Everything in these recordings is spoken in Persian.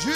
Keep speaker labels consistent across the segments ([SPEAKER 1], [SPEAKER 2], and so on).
[SPEAKER 1] جي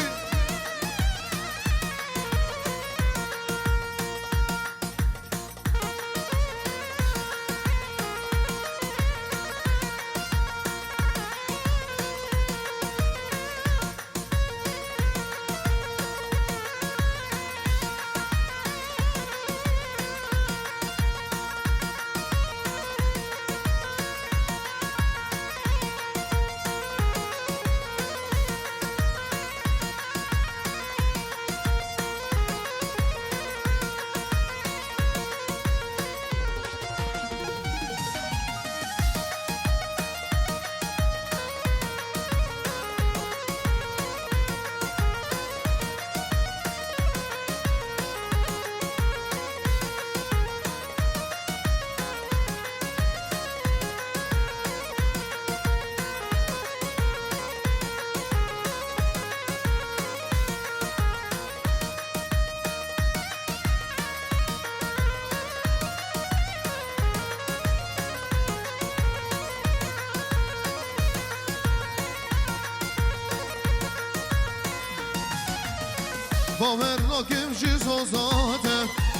[SPEAKER 1] باور نکم جی سوزاته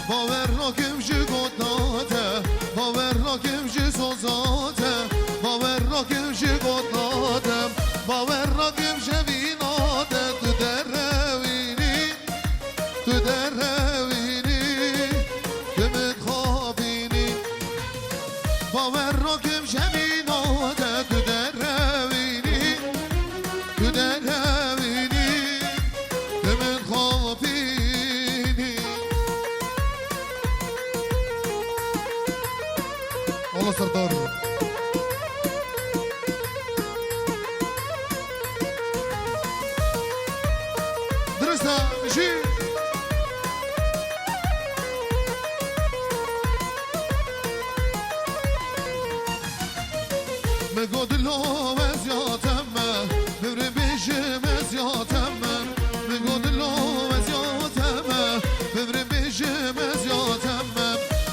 [SPEAKER 1] باور نکم جی گدناته باور نکم جی سوزاته باور نکم جی گدناته باور نکم جی ویناته تو دروینی تو دروینی تو متخابینی باور نکم جی ویناته تو دروینی تو دروینی والله سردار درسها مشي مقود له وزياتمه ببري بيجي مزياتمه مقود له وزياتمه ببري بيجي مزياتمه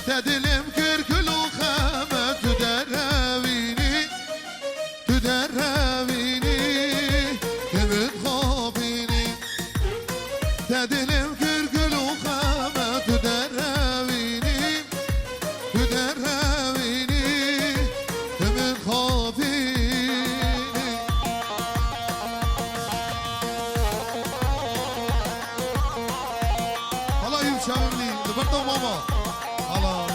[SPEAKER 1] تدلم كركلو خامه تدرويني تدرويني كبد خابيني تدلم كركلو خامه تدرويني تدرويني كبد خابيني الله يمشي مني دبرتو ماما الله